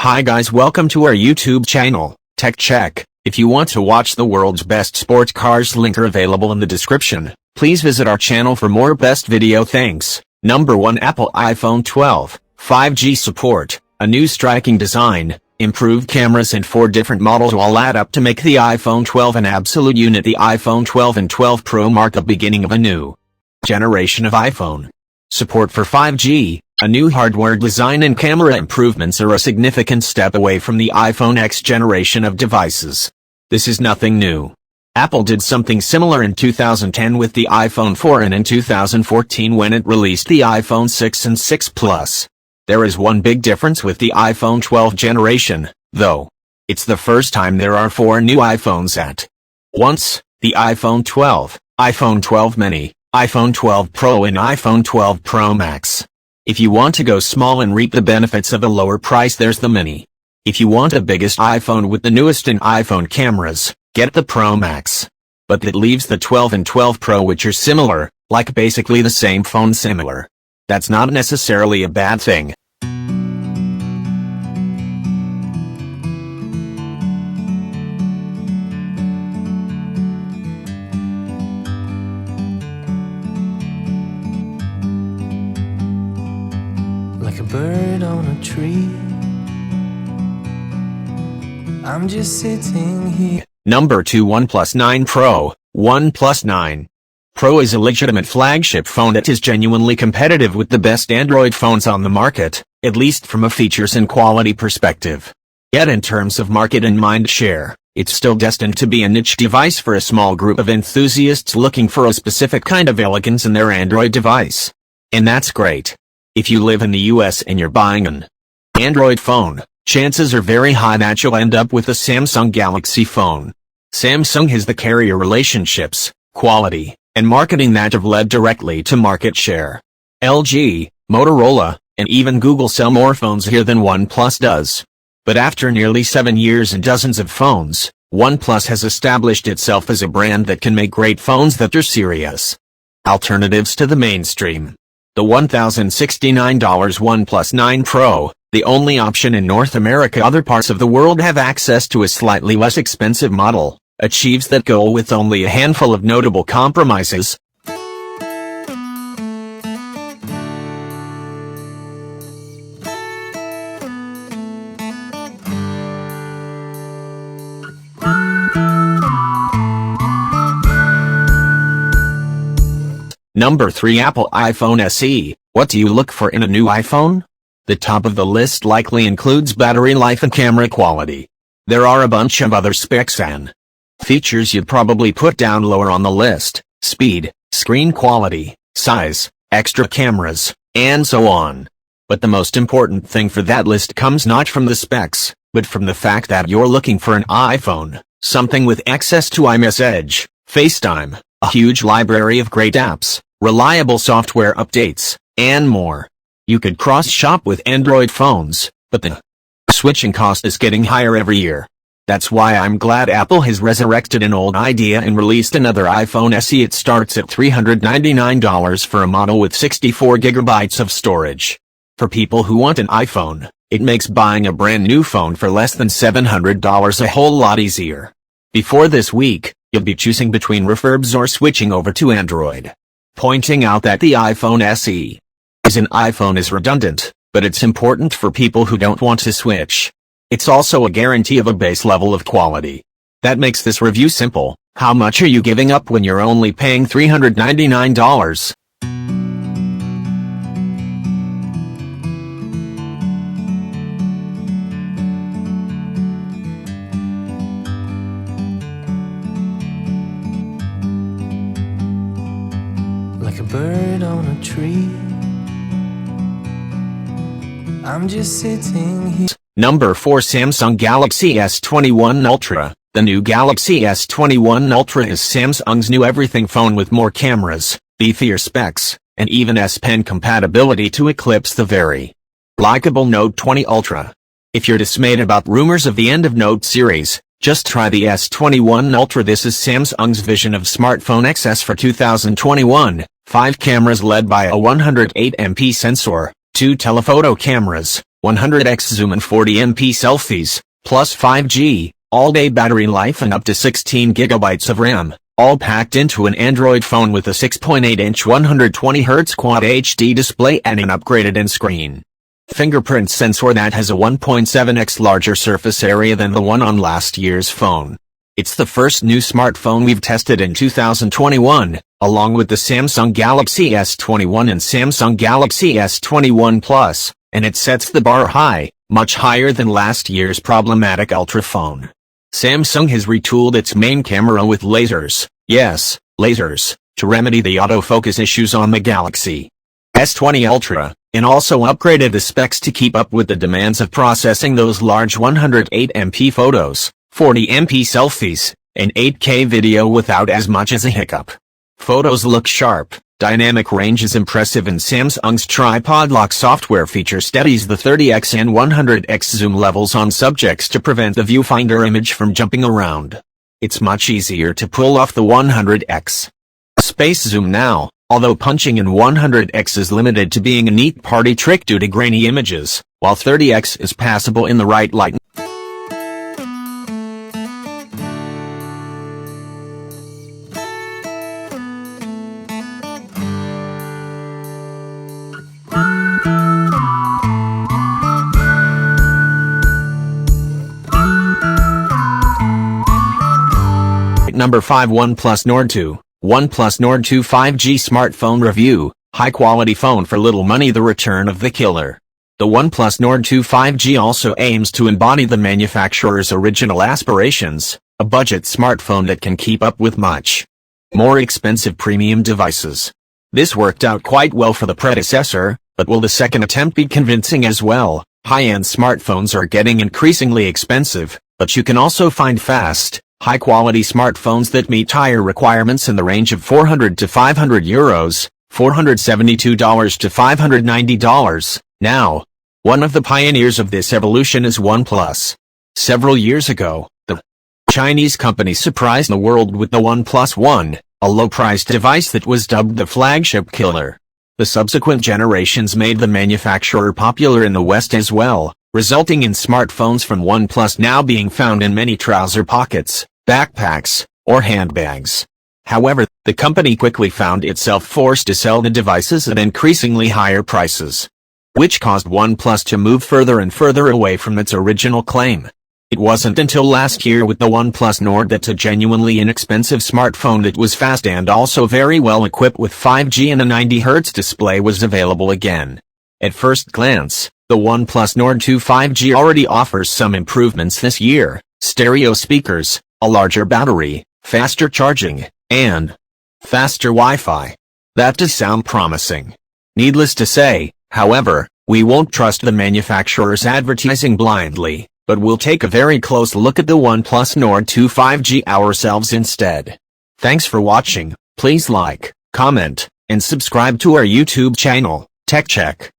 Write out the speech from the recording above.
Hi guys, welcome to our YouTube channel, Tech Check. If you want to watch the world's best sports cars, links are available in the description. Please visit our channel for more best video. Thanks. Number 1, Apple iPhone 12, 5G support, a new striking design, improved cameras and 4 different models all add up to make the iPhone 12 an absolute unit. The iPhone 12 and 12 Pro mark the beginning of a new generation of iPhone. Support for 5G, a new hardware design and camera improvements are a significant step away from the iPhone X generation of devices. This is nothing new. Apple did something similar in 2010 with the iPhone 4 and in 2014 when it released the iPhone 6 and 6 Plus. There is one big difference with the iPhone 12 generation, though. It's the first time there are 4 new iPhones at once: the iPhone 12, iPhone 12 mini, iPhone 12 Pro and iPhone 12 Pro Max. If you want to go small and reap the benefits of a lower price, there's the mini. If you want a biggest iPhone with the newest in iPhone cameras, get the Pro Max. But that leaves the 12 and 12 Pro, which are similar, like basically the same phone similar. That's not necessarily a bad thing. Like a bird on a tree, I'm just sitting here. Number 2, OnePlus 9 Pro. OnePlus 9 Pro is a legitimate flagship phone that is genuinely competitive with the best Android phones on the market, at least from a features and quality perspective. Yet in terms of market and mind share, it's still destined to be a niche device for a small group of enthusiasts looking for a specific kind of elegance in their Android device. And that's great. If you live in the US and you're buying an Android phone, chances are very high that you'll end up with a Samsung Galaxy phone. Samsung has the carrier relationships, quality, and marketing that have led directly to market share. LG, Motorola, and even Google sell more phones here than OnePlus does. But after nearly 7 years and dozens of phones, OnePlus has established itself as a brand that can make great phones that are serious alternatives to the mainstream. The $1,069 OnePlus 9 Pro, the only option in North America. Other parts of the world have access to a slightly less expensive model, achieves that goal with only a handful of notable compromises. Number 3, Apple iPhone SE. What do you look for in a new iPhone? The top of the list likely includes battery life and camera quality. There are a bunch of other specs and features you'd probably put down lower on the list: speed, screen quality, size, extra cameras, and so on. But the most important thing for that list comes not from the specs, but from the fact that you're looking for an iPhone, something with access to iMessage, FaceTime, a huge library of great apps, reliable software updates, and more. You could cross-shop with Android phones, but the switching cost is getting higher every year. That's why I'm glad Apple has resurrected an old idea and released another iPhone SE. It starts at $399 for a model with 64 gigabytes of storage. For people who want an iPhone, it makes buying a brand new phone for less than $700 a whole lot easier. Before this week, you'll be choosing between refurbs or switching over to Android. Pointing out that the iPhone SE as an iPhone is redundant, but it's important for people who don't want to switch. It's also a guarantee of a base level of quality. That makes this review simple. How much are you giving up when you're only paying $399? Like a bird on a tree, I'm just sitting here. Number 4, Samsung Galaxy S21 Ultra. The new Galaxy S21 Ultra is Samsung's new everything phone with more cameras, beefier specs, and even S Pen compatibility to eclipse the very likable Note 20 Ultra. If you're dismayed about rumors of the end of Note series, just try the S21 Ultra. This is Samsung's vision of smartphone XS for 2021. 5 cameras led by a 108MP sensor, 2 telephoto cameras, 100x zoom and 40MP selfies, plus 5G, all-day battery life and up to 16 GB of RAM, all packed into an Android phone with a 6.8-inch 120Hz Quad HD display and an upgraded in-screen fingerprint sensor that has a 1.7x larger surface area than the one on last year's phone. It's the first new smartphone we've tested in 2021, along with the Samsung Galaxy S21 and Samsung Galaxy S21 Plus, and it sets the bar high, much higher than last year's problematic Ultra phone. Samsung has retooled its main camera with lasers, yes, lasers, to remedy the autofocus issues on the Galaxy S20 Ultra, and also upgraded the specs to keep up with the demands of processing those large 108MP photos, 40MP selfies, and 8K video without as much as a hiccup. Photos look sharp, dynamic range is impressive, and Samsung's tripod lock software feature steadies the 30x and 100x zoom levels on subjects to prevent the viewfinder image from jumping around. It's much easier to pull off the 100x space zoom now, although punching in 100x is limited to being a neat party trick due to grainy images, while 30x is passable in the right light. Number 5. OnePlus Nord2. OnePlus Nord2 5G smartphone review. High-quality phone for little money, the return of the killer. The OnePlus Nord2 5G also aims to embody the manufacturer's original aspirations, a budget smartphone that can keep up with much more expensive premium devices. This worked out quite well for the predecessor, but will the second attempt be convincing as well? High-end smartphones are getting increasingly expensive, but you can also find fast, high-quality smartphones that meet higher requirements in the range of €400 to €500, $472 to $590. Now, one of the pioneers of this evolution is OnePlus. Several years ago, the Chinese company surprised the world with the OnePlus One, a low-priced device that was dubbed the flagship killer. The subsequent generations made the manufacturer popular in the West as well, resulting in smartphones from OnePlus now being found in many trouser pockets, backpacks, or handbags. However, the company quickly found itself forced to sell the devices at increasingly higher prices, which caused OnePlus to move further and further away from its original claim. It wasn't until last year with the OnePlus Nord that a genuinely inexpensive smartphone that was fast and also very well equipped with 5G and a 90Hz display was available again. At first glance, the OnePlus Nord2 5G already offers some improvements this year: stereo speakers, a larger battery, faster charging, and faster Wi-Fi. That does sound promising. Needless to say, however, we won't trust the manufacturer's advertising blindly, but we'll take a very close look at the OnePlus Nord2 5G ourselves instead. Thanks for watching. Please like, comment, and subscribe to our YouTube channel, Tech Check.